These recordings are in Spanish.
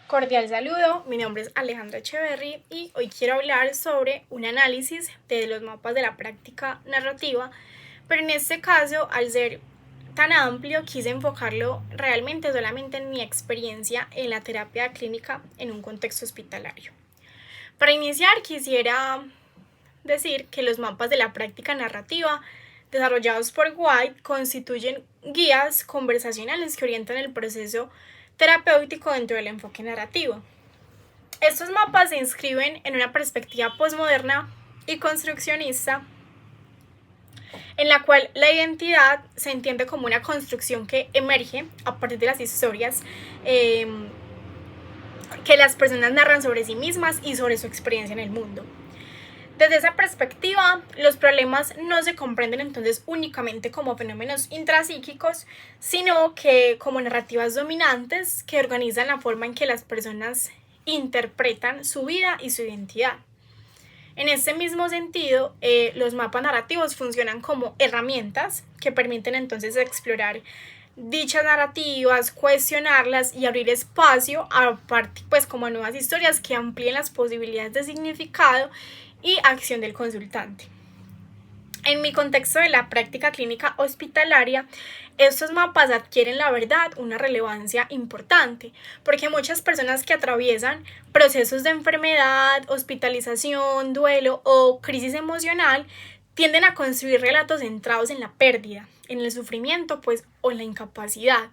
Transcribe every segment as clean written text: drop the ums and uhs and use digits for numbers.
Cordial saludo, mi nombre es Alejandra Echeverry y hoy quiero hablar sobre un análisis de los mapas de la práctica narrativa, pero en este caso, al ser tan amplio, quise enfocarlo realmente solamente en mi experiencia en la terapia clínica en un contexto hospitalario. Para iniciar, quisiera decir que los mapas de la práctica narrativa desarrollados por White constituyen guías conversacionales que orientan el proceso terapéutico dentro del enfoque narrativo. Estos mapas se inscriben en una perspectiva postmoderna y construccionista, en la cual la identidad se entiende como una construcción que emerge a partir de las historias que las personas narran sobre sí mismas y sobre su experiencia en el mundo. Desde esa perspectiva, los problemas no se comprenden entonces únicamente como fenómenos intrapsíquicos, sino que como narrativas dominantes que organizan la forma en que las personas interpretan su vida y su identidad. En este mismo sentido, los mapas narrativos funcionan como herramientas que permiten entonces explorar dichas narrativas, cuestionarlas y abrir espacio a como a nuevas historias que amplíen las posibilidades de significado y acción del consultante. En mi contexto de la práctica clínica hospitalaria, estos mapas adquieren la verdad una relevancia importante, porque muchas personas que atraviesan procesos de enfermedad, hospitalización, duelo o crisis emocional tienden a construir relatos centrados en la pérdida, en el sufrimiento, o en la incapacidad.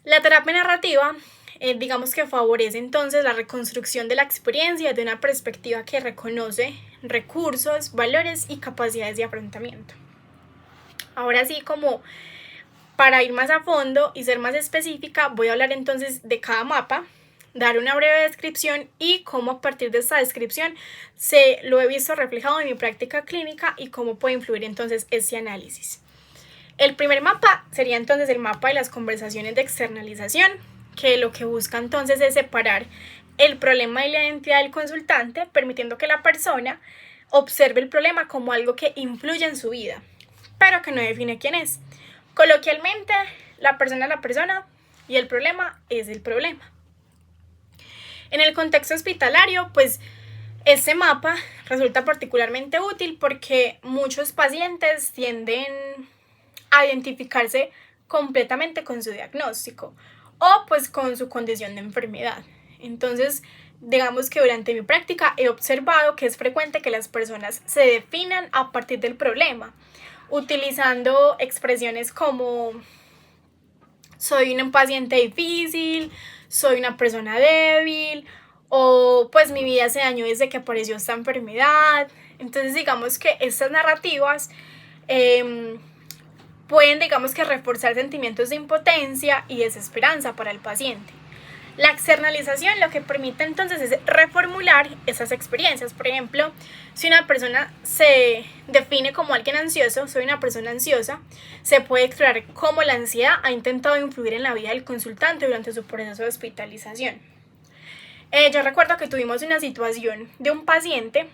La terapia narrativa digamos que favorece entonces la reconstrucción de la experiencia de una perspectiva que reconoce recursos, valores y capacidades de afrontamiento. Ahora sí, como para ir más a fondo y ser más específica, voy a hablar entonces de cada mapa, dar una breve descripción y cómo a partir de esta descripción lo he visto reflejado en mi práctica clínica y cómo puede influir entonces ese análisis. El primer mapa sería entonces el mapa de las conversaciones de externalización, que lo que busca entonces es separar el problema y la identidad del consultante, permitiendo que la persona observe el problema como algo que influye en su vida, pero que no define quién es. Coloquialmente, la persona es la persona y el problema es el problema. En el contexto hospitalario, este mapa resulta particularmente útil porque muchos pacientes tienden a identificarse completamente con su diagnóstico o con su condición de enfermedad. Entonces, digamos que durante mi práctica he observado que es frecuente que las personas se definan a partir del problema, utilizando expresiones como soy un paciente difícil, soy una persona débil, o mi vida se dañó desde que apareció esta enfermedad. Entonces, digamos que estas narrativas pueden, reforzar sentimientos de impotencia y desesperanza para el paciente. La externalización lo que permite entonces es reformular esas experiencias. Por ejemplo, si una persona se define como alguien ansioso, soy una persona ansiosa, se puede explorar cómo la ansiedad ha intentado influir en la vida del consultante durante su proceso de hospitalización. Yo recuerdo que tuvimos una situación de un paciente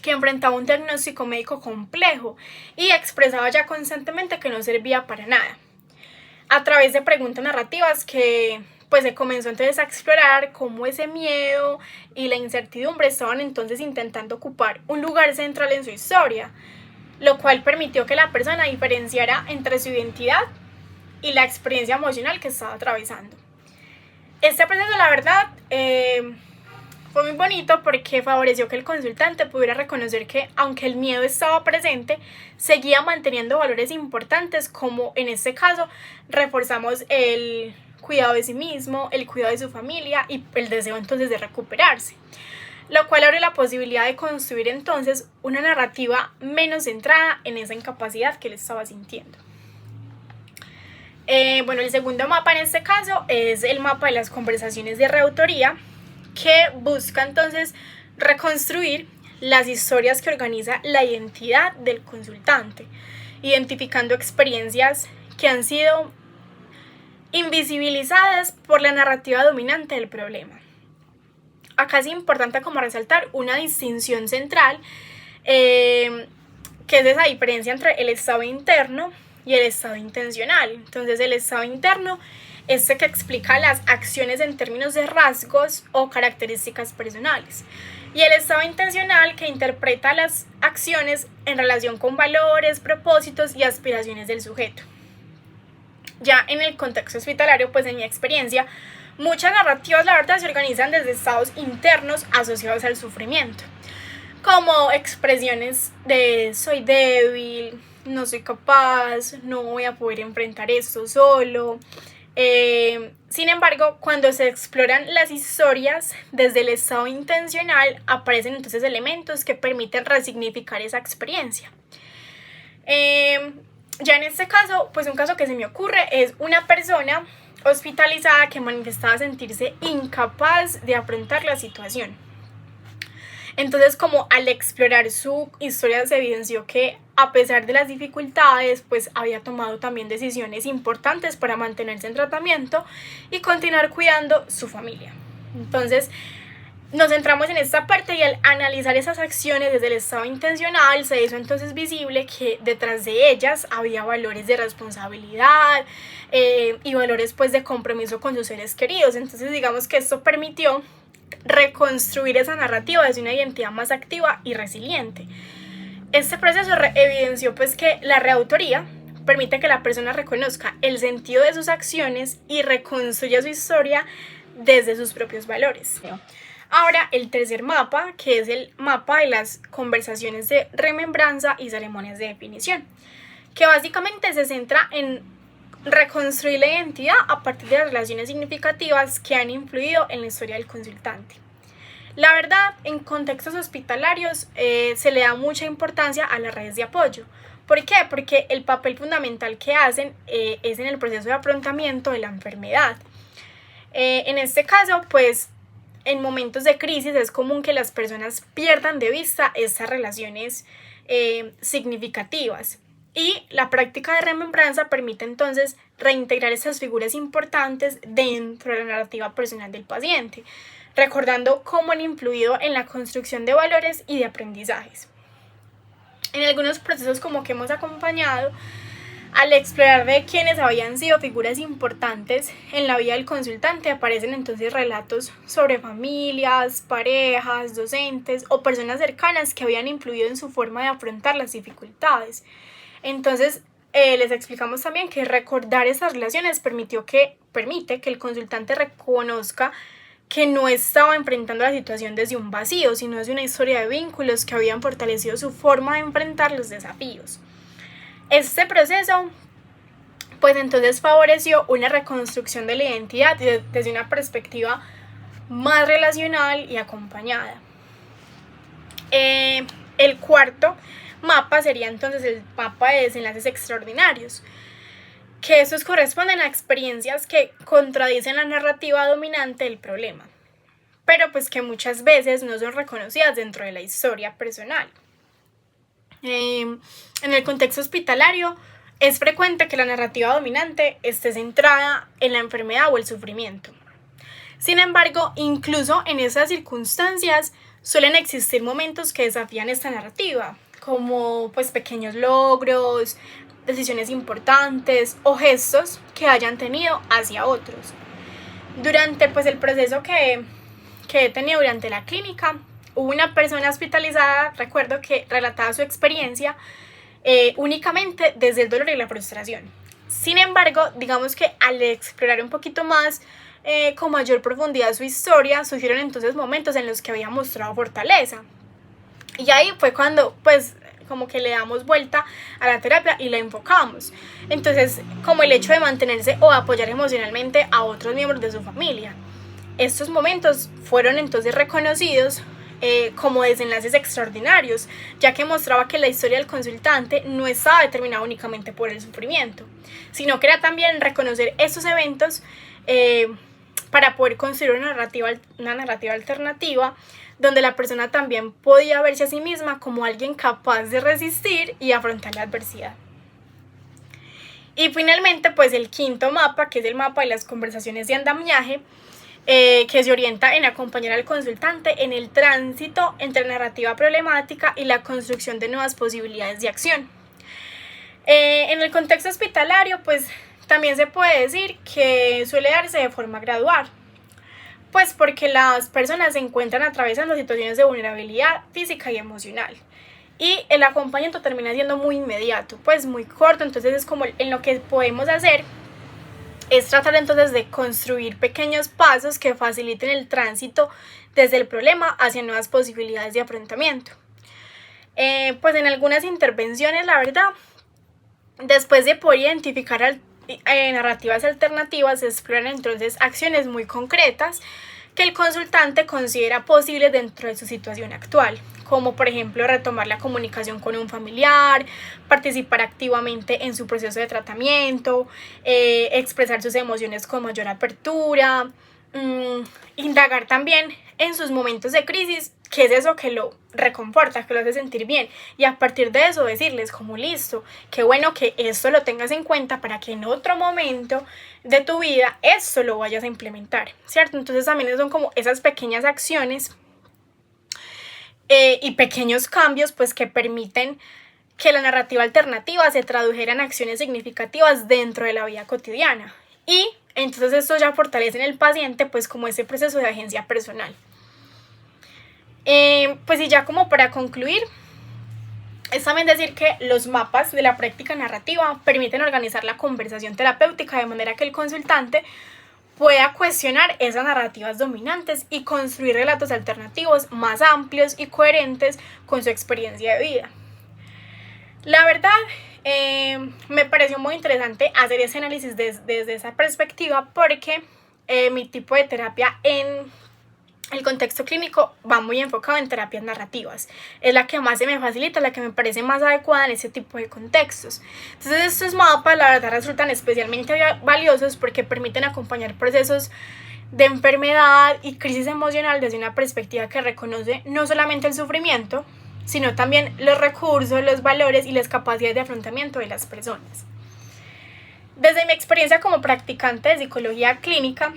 que enfrentaba un diagnóstico médico complejo y expresaba ya constantemente que no servía para nada. A través de preguntas narrativas que se comenzó entonces a explorar cómo ese miedo y la incertidumbre estaban entonces intentando ocupar un lugar central en su historia, lo cual permitió que la persona diferenciara entre su identidad y la experiencia emocional que estaba atravesando. Este proceso, la verdad, fue muy bonito porque favoreció que el consultante pudiera reconocer que, aunque el miedo estaba presente, seguía manteniendo valores importantes, como en este caso reforzamos el cuidado de sí mismo, el cuidado de su familia y el deseo entonces de recuperarse, lo cual abre la posibilidad de construir entonces una narrativa menos centrada en esa incapacidad que él estaba sintiendo. El segundo mapa en este caso es el mapa de las conversaciones de reautoría, que busca entonces reconstruir las historias que organiza la identidad del consultante, identificando experiencias que han sido invisibilizadas por la narrativa dominante del problema. Acá es importante como resaltar una distinción central, que es esa diferencia entre el estado interno y el estado intencional. Entonces, el estado interno que explica las acciones en términos de rasgos o características personales, y el estado intencional, que interpreta las acciones en relación con valores, propósitos y aspiraciones del sujeto. Ya en el contexto hospitalario, pues en mi experiencia, muchas narrativas, la verdad, se organizan desde estados internos asociados al sufrimiento, como expresiones de soy débil, no soy capaz, no voy a poder enfrentar esto solo. Sin embargo, cuando se exploran las historias desde el estado intencional, aparecen entonces elementos que permiten resignificar esa experiencia. Ya en este caso, pues un caso que se me ocurre es una persona hospitalizada que manifestaba sentirse incapaz de afrontar la situación. Entonces, como al explorar su historia se evidenció que a pesar de las dificultades, pues había tomado también decisiones importantes para mantenerse en tratamiento y continuar cuidando su familia. Entonces, nos centramos en esta parte y al analizar esas acciones desde el estado intencional se hizo entonces visible que detrás de ellas había valores de responsabilidad y valores pues de compromiso con sus seres queridos. Entonces digamos que esto permitió reconstruir esa narrativa desde una identidad más activa y resiliente. Este proceso evidenció pues que la reautoría permite que la persona reconozca el sentido de sus acciones y reconstruya su historia desde sus propios valores. Ahora, el tercer mapa, que es el mapa de las conversaciones de remembranza y ceremonias de definición, que básicamente se centra en reconstruir la identidad a partir de las relaciones significativas que han influido en la historia del consultante. La verdad, en contextos hospitalarios se le da mucha importancia a las redes de apoyo. ¿Por qué? Porque el papel fundamental que hacen es en el proceso de afrontamiento de la enfermedad. En este caso, pues, en momentos de crisis es común que las personas pierdan de vista estas relaciones significativas. Y la práctica de remembranza permite entonces reintegrar estas figuras importantes dentro de la narrativa personal del paciente, recordando cómo han influido en la construcción de valores y de aprendizajes. En algunos procesos como que hemos acompañado, al explorar de quiénes habían sido figuras importantes en la vida del consultante, aparecen entonces relatos sobre familias, parejas, docentes o personas cercanas que habían influido en su forma de afrontar las dificultades. Entonces, les explicamos también que recordar esas relaciones permite que el consultante reconozca que no estaba enfrentando la situación desde un vacío, sino desde una historia de vínculos que habían fortalecido su forma de enfrentar los desafíos. Este proceso, pues entonces favoreció una reconstrucción de la identidad desde una perspectiva más relacional y acompañada. El cuarto mapa sería entonces el mapa de desenlaces extraordinarios, que estos corresponden a experiencias que contradicen la narrativa dominante del problema, pero pues que muchas veces no son reconocidas dentro de la historia personal. En el contexto hospitalario es frecuente que la narrativa dominante esté centrada en la enfermedad o el sufrimiento. Sin embargo, incluso en esas circunstancias suelen existir momentos que desafían esta narrativa, como pues pequeños logros, decisiones importantes o gestos que hayan tenido hacia otros. Durante pues el proceso que he tenido durante la clínica, hubo una persona hospitalizada, recuerdo que relataba su experiencia únicamente desde el dolor y la frustración. Sin embargo, digamos que al explorar un poquito más con mayor profundidad su historia, surgieron entonces momentos en los que había mostrado fortaleza. Y ahí fue cuando pues como que le damos vuelta a la terapia y la enfocamos. Entonces, como el hecho de mantenerse o apoyar emocionalmente a otros miembros de su familia. Estos momentos fueron entonces reconocidos como desenlaces extraordinarios, ya que mostraba que la historia del consultante no estaba determinada únicamente por el sufrimiento, sino que era también reconocer estos eventos para poder construir una narrativa alternativa donde la persona también podía verse a sí misma como alguien capaz de resistir y afrontar la adversidad. Y finalmente, pues el quinto mapa, que es el mapa de las conversaciones de andamiaje, que se orienta en acompañar al consultante en el tránsito entre narrativa problemática y la construcción de nuevas posibilidades de acción. En el contexto hospitalario, pues también se puede decir que suele darse de forma gradual, pues porque las personas se encuentran atravesando situaciones de vulnerabilidad física y emocional. Y el acompañamiento termina siendo muy inmediato, pues muy corto, entonces es como en lo que podemos hacer es tratar entonces de construir pequeños pasos que faciliten el tránsito desde el problema hacia nuevas posibilidades de afrontamiento. Pues en algunas intervenciones, la verdad, después de poder identificar narrativas alternativas, se exploran entonces acciones muy concretas que el consultante considera posibles dentro de su situación actual, como por ejemplo retomar la comunicación con un familiar, participar activamente en su proceso de tratamiento, expresar sus emociones con mayor apertura, indagar también en sus momentos de crisis qué es eso que lo reconforta, que lo hace sentir bien, y a partir de eso decirles como listo, qué bueno que esto lo tengas en cuenta para que en otro momento de tu vida esto lo vayas a implementar, ¿cierto? Entonces también son como esas pequeñas acciones y pequeños cambios pues que permiten que la narrativa alternativa se tradujera en acciones significativas dentro de la vida cotidiana, y entonces esto ya fortalece en el paciente pues como ese proceso de agencia personal. Pues y ya como para concluir, es también decir que los mapas de la práctica narrativa permiten organizar la conversación terapéutica de manera que el consultante pueda cuestionar esas narrativas dominantes y construir relatos alternativos más amplios y coherentes con su experiencia de vida. La verdad, me pareció muy interesante hacer ese análisis desde esa perspectiva porque mi tipo de terapia en el contexto clínico va muy enfocado en terapias narrativas. Es la que más se me facilita, la que me parece más adecuada en ese tipo de contextos. Entonces estos mapas la verdad resultan especialmente valiosos porque permiten acompañar procesos de enfermedad y crisis emocional desde una perspectiva que reconoce no solamente el sufrimiento, sino también los recursos, los valores y las capacidades de afrontamiento de las personas. Desde mi experiencia como practicante de psicología clínica,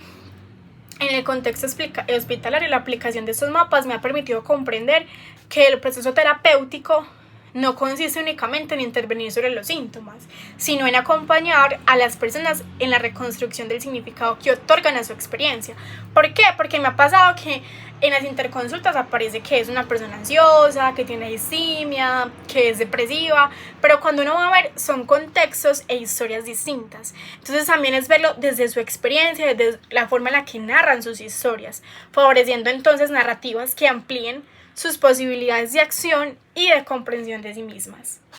en el contexto hospitalario, la aplicación de estos mapas me ha permitido comprender que el proceso terapéutico no consiste únicamente en intervenir sobre los síntomas, sino en acompañar a las personas en la reconstrucción del significado que otorgan a su experiencia. ¿Por qué? Porque me ha pasado que en las interconsultas aparece que es una persona ansiosa, que tiene distimia, que es depresiva, pero cuando uno va a ver son contextos e historias distintas. Entonces también es verlo desde su experiencia, desde la forma en la que narran sus historias, favoreciendo entonces narrativas que amplíen sus posibilidades de acción y de comprensión de sí mismas.